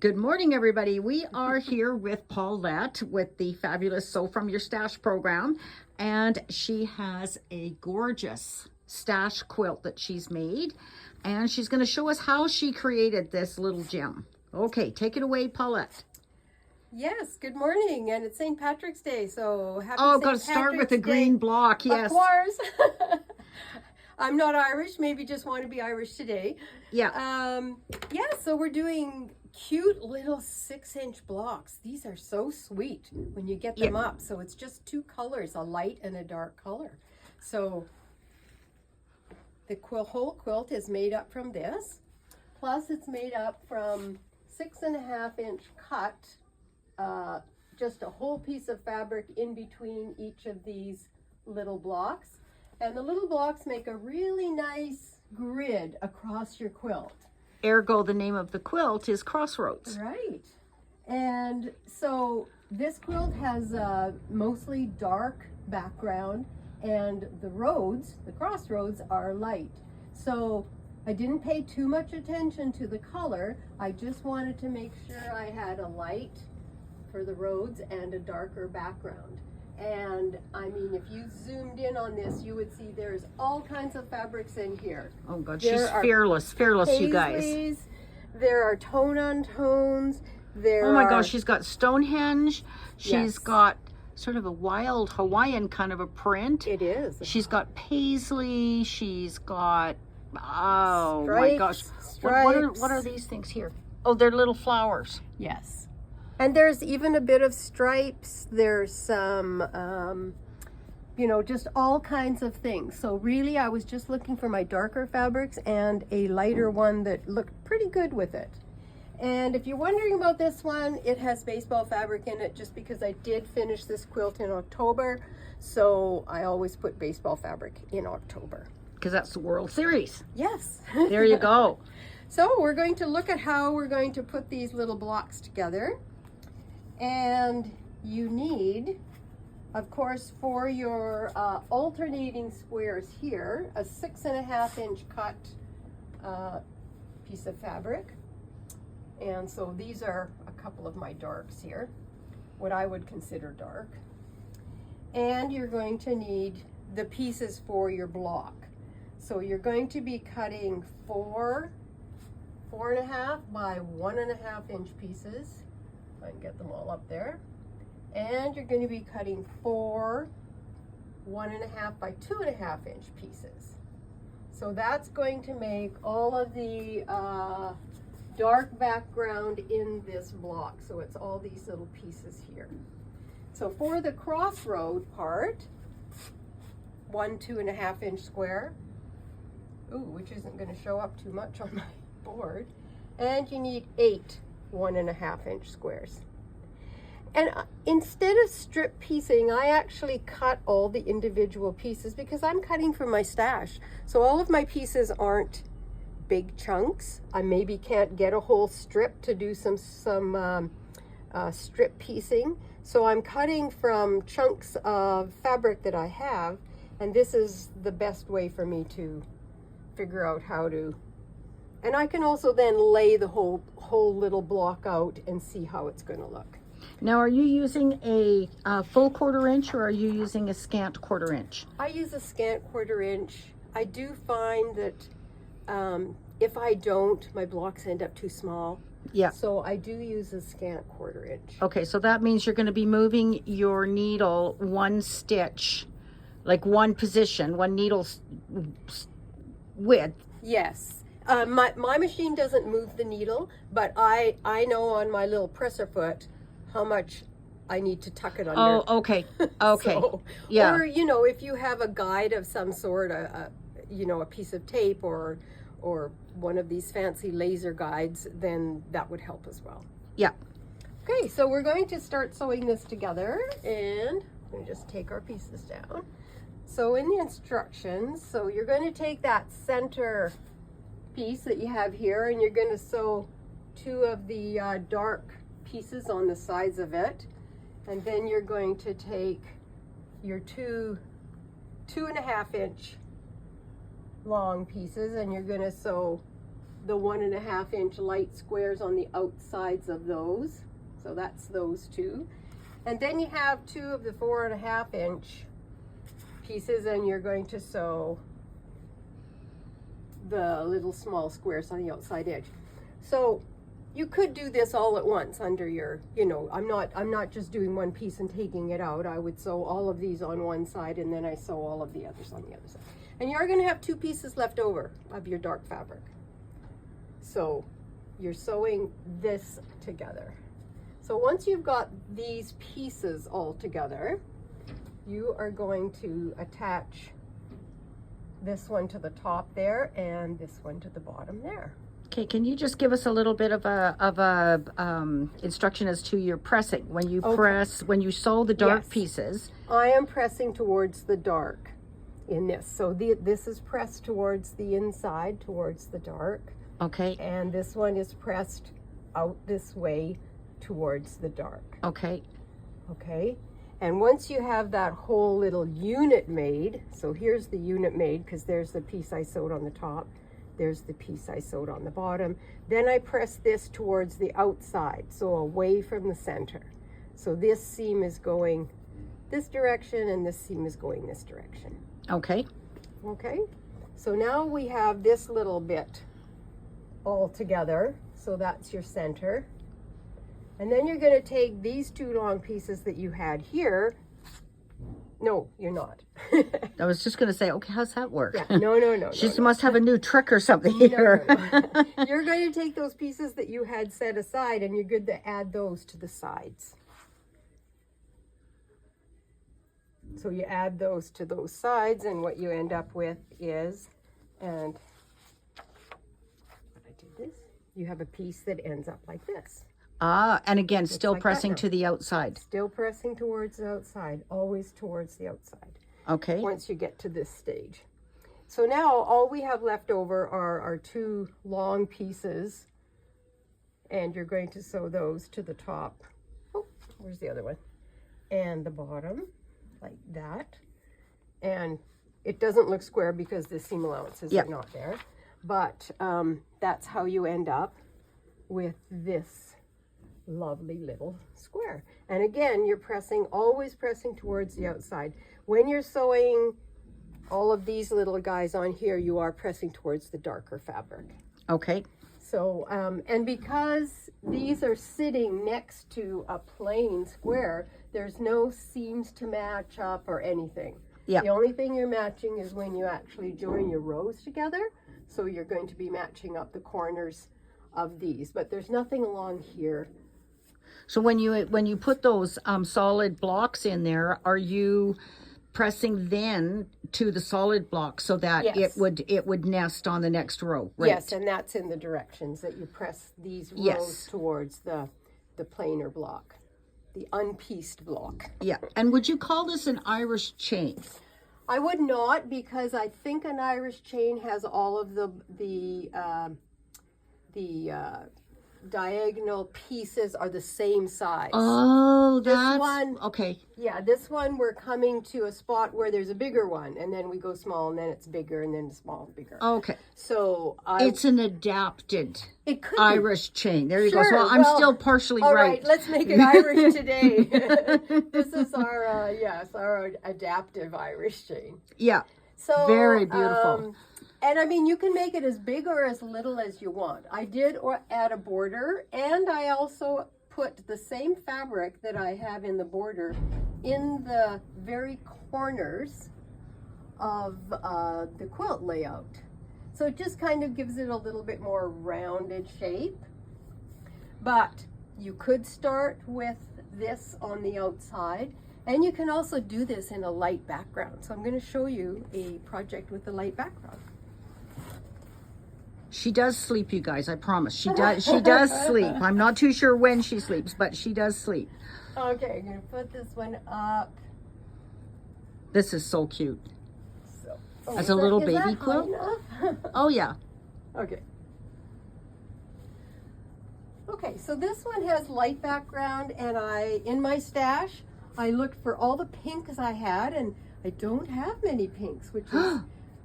Good morning, everybody. We are here with Paulette with the fabulous Sew From Your Stash program, and she has a gorgeous stash quilt that she's made, and she's going to show us how she created this little gem. Okay, take it away, Paulette. Yes, good morning, and it's St. Patrick's Day, so happy Oh, St. got to start with the Patrick's green Day. block, yes. Of course. I'm not Irish, maybe just want to be Irish today. Yeah. Yeah, so we're doing cute little 6-inch blocks. These are so sweet when you get them up. So it's just two colors, a light and a dark color. So the whole quilt is made up from this. Plus it's made up from 6.5-inch cut, just a whole piece of fabric in between each of these little blocks. And the little blocks make a really nice grid across your quilt. Ergo, the name of the quilt is Crossroads. Right. And so this quilt has a mostly dark background, and the crossroads are light. So I didn't pay too much attention to the color. I just wanted to make sure I had a light for the roads and a darker background. And I mean, if you zoomed in on this, you would see there's all kinds of fabrics in here. Oh God, she's fearless, fearless, you guys. Paisleys, there are tone-on-tones. Oh my gosh, she's got Stonehenge. She's got sort of a wild Hawaiian kind of a print. It is. She's got paisley. She's got, oh Stripes, my gosh. What are these things here? Oh, they're little flowers. Yes. And there's even a bit of stripes. There's some, just all kinds of things. So really, I was just looking for my darker fabrics and a lighter one that looked pretty good with it. And if you're wondering about this one, it has baseball fabric in it just because I did finish this quilt in October. So I always put baseball fabric in October. Because that's the World Series. Yes. There you go. So we're going to look at how we're going to put these little blocks together. And you need, of course, for your alternating squares here, a 6.5-inch cut piece of fabric. And so these are a couple of my darks here, what I would consider dark. And you're going to need the pieces for your block. So you're going to be cutting 4.5 by 1.5-inch pieces. I can get them all up there. And you're going to be cutting 4 1.5 by 2.5-inch pieces. So that's going to make all of the dark background in this block. So it's all these little pieces here. So for the crossroad part, 1 2.5-inch square, which isn't going to show up too much on my board, and you need 8 1.5-inch squares. And instead of strip piecing, I actually cut all the individual pieces because I'm cutting from my stash. So all of my pieces aren't big chunks. I maybe can't get a whole strip to do some strip piecing. So I'm cutting from chunks of fabric that I have, and this is the best way for me to figure out how to. And I can also then lay the whole little block out and see how it's going to look. Now, are you using a full 1/4 inch or are you using a scant 1/4 inch? I use a scant 1/4 inch. I do find that if I don't, my blocks end up too small. Yeah. So I do use a scant 1/4 inch. Okay, so that means you're going to be moving your needle one stitch, like one position, one needle width. Yes. My machine doesn't move the needle, but I know on my little presser foot how much I need to tuck it under. Oh, okay. Okay. So, yeah. Or, if you have a guide of some sort, a piece of tape or one of these fancy laser guides, then that would help as well. Yeah. Okay, so we're going to start sewing this together, and I'm going to just take our pieces down. So in the instructions, so you're going to take that center piece that you have here, and you're going to sew 2 of the dark pieces on the sides of it, and then you're going to take your 2.5-inch long pieces, and you're going to sew the 1.5 inch light squares on the outsides of those. So that's those two. And then you have 2 of the 4.5 inch pieces, and you're going to sew the little small squares on the outside edge. So you could do this all at once under your, you know, I'm not just doing one piece and taking it out. I would sew all of these on one side, and then I sew all of the others on the other side. And you're going to have 2 pieces left over of your dark fabric. So you're sewing this together. So once you've got these pieces all together, you are going to attach this one to the top there and this one to the bottom there. Okay, can you just give us a little bit of a instruction as to your pressing when you press, when you sew the dark pieces? I am pressing towards the dark in this. So this is pressed towards the inside, towards the dark. Okay. And this one is pressed out this way towards the dark. Okay. Okay. And once you have that whole little unit made, so here's the unit made because there's the piece I sewed on the top. There's the piece I sewed on the bottom. Then I press this towards the outside, so away from the center. So this seam is going this direction and this seam is going this direction. Okay. Okay. So now we have this little bit all together. So that's your center. And then you're going to take these 2 long pieces that you had here. No, you're not. I was just going to say, okay, how's that work? Yeah, no. She must have a new trick or something here. No. You're going to take those pieces that you had set aside and you're good to add those to the sides. So you add those to those sides, and what you end up with is, and when I do this, you have a piece that ends up like this. Ah, and again, still like pressing that to the outside. Still pressing towards the outside, always towards the outside. Okay. Once you get to this stage. So now all we have left over are our 2 long pieces, and you're going to sew those to the top. Oh, where's the other one? And the bottom, like that. And it doesn't look square because the seam allowances are not there. But that's how you end up with this lovely little square. And again, you're pressing, always pressing towards the outside. When you're sewing all of these little guys on here, you are pressing towards the darker fabric. Okay. So, and because these are sitting next to a plain square, there's no seams to match up or anything. Yeah. The only thing you're matching is when you actually join your rows together. So you're going to be matching up the corners of these, but there's nothing along here. So when you put those solid blocks in there, are you pressing then to the solid block so that it would nest on the next row? Right? Yes, and that's in the directions that you press these rows towards the plainer block, the unpieced block. Yeah, and would you call this an Irish chain? I would not, because I think an Irish chain has all of the diagonal pieces are the same size. Oh, that's this one, okay. Yeah, this one we're coming to a spot where there's a bigger one, and then we go small, and then it's bigger, and then small, bigger. Okay. So it's an adapted it could Irish chain. There you go. Sure, So I'm still partially all right. Let's make it Irish today. This is our our adaptive Irish chain. Yeah. So very beautiful. And I mean, you can make it as big or as little as you want. I did add a border, and I also put the same fabric that I have in the border in the very corners of the quilt layout. So it just kind of gives it a little bit more rounded shape. But you could start with this on the outside, and you can also do this in a light background. So I'm going to show you a project with a light background. She does sleep, you guys, I promise. She does sleep. I'm not too sure when she sleeps, but she does sleep. Okay, I'm going to put this one up. This is so cute. So, as a little baby that quilt? Oh, yeah. Okay. Okay, so this one has light background, and in my stash, I looked for all the pinks I had, and I don't have many pinks, which is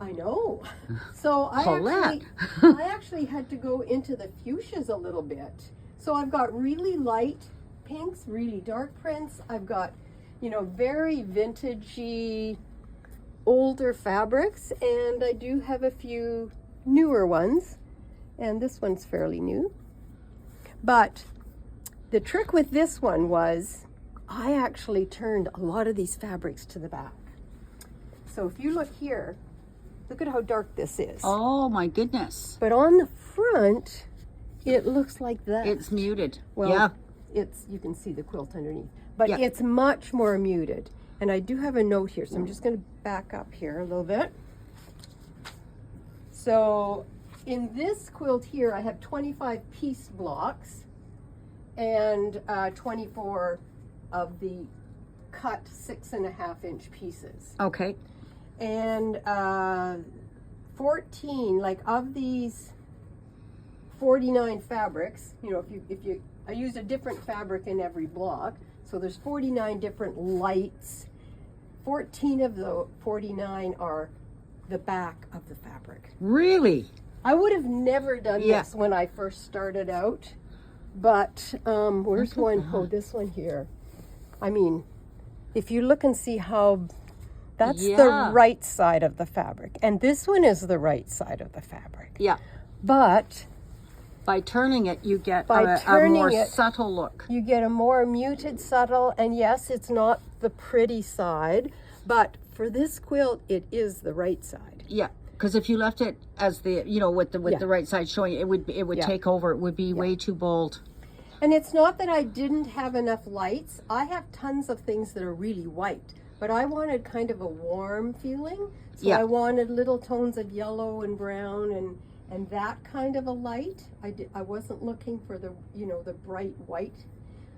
I know. So Paulette. I actually had to go into the fuchsias a little bit. So I've got really light pinks, really dark prints. I've got, you know, very vintagey, older fabrics, and I do have a few newer ones. And this one's fairly new. But the trick with this one was I actually turned a lot of these fabrics to the back. So if you look here, look at how dark this is. Oh my goodness. But on the front, it looks like that. It's muted. Well, yeah. you can see the quilt underneath, but Yeah. it's much more muted. And I do have a note here, so I'm just going to back up here a little bit. So in this quilt here, I have 25 piece blocks and 24 of the cut 6.5 inch pieces. Okay. And 14, like of these 49 fabrics, you know, I use a different fabric in every block, so there's 49 different lights. 14 of the 49 are the back of the fabric. Really? I would have never done Yeah. this when I first started out, but where's one? Oh, this one here. I mean, if you look and see how that's Yeah. the right side of the fabric, and this one is the right side of the fabric. Yeah. But By turning it, you get By a turning more it- subtle look. you get a more muted, subtle, and yes, it's not the pretty side, but for this quilt, it is the right side. Yeah. Because if you left it as the, you know, with the Yeah. right side showing, it would Yeah. take over. It would be way too bold. And it's not that I didn't have enough lights. I have tons of things that are really white, but I wanted kind of a warm feeling. So Yeah. I wanted little tones of yellow and brown and that kind of a light. I wasn't looking for the, you know, the bright white,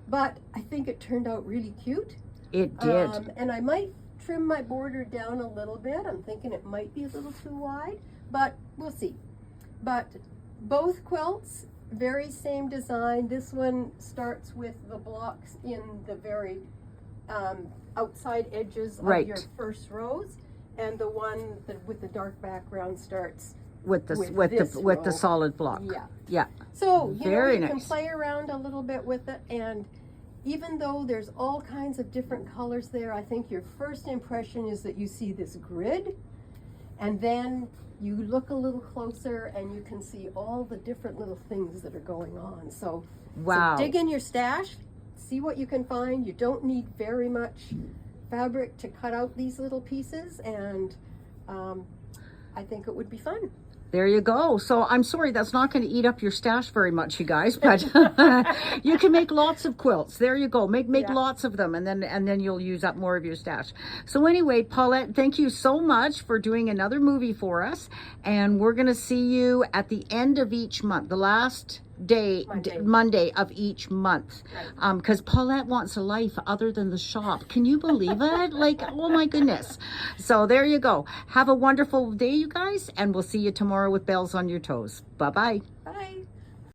but I think it turned out really cute. It did. And I might trim my border down a little bit. I'm thinking it might be a little too wide, but we'll see. But both quilts, very same design. This one starts with the blocks in the very outside edges of Right. your first rows, and the one with the dark background starts with the with this with the row. solid block. Yeah. Yeah. So, you Very know, you can nice. play around a little bit with it, and even though there's all kinds of different colors there, I think your first impression is that you see this grid, and then you look a little closer and you can see all the different little things that are going on. So, Wow. so dig in your stash, see what you can find. You don't need very much fabric to cut out these little pieces, and I think it would be fun. There you go. So I'm sorry, that's not going to eat up your stash very much, you guys, but you can make lots of quilts. There you go. Make Yeah. lots of them, and then you'll use up more of your stash. So anyway, Paulette, thank you so much for doing another movie for us, and we're going to see you at the end of each month, the last day, Monday of each month, because Paulette wants a life other than the shop. Can you believe it? Like, oh my goodness. So there you go. Have a wonderful day, you guys, and we'll see you tomorrow with bells on your toes. Bye-bye. Bye.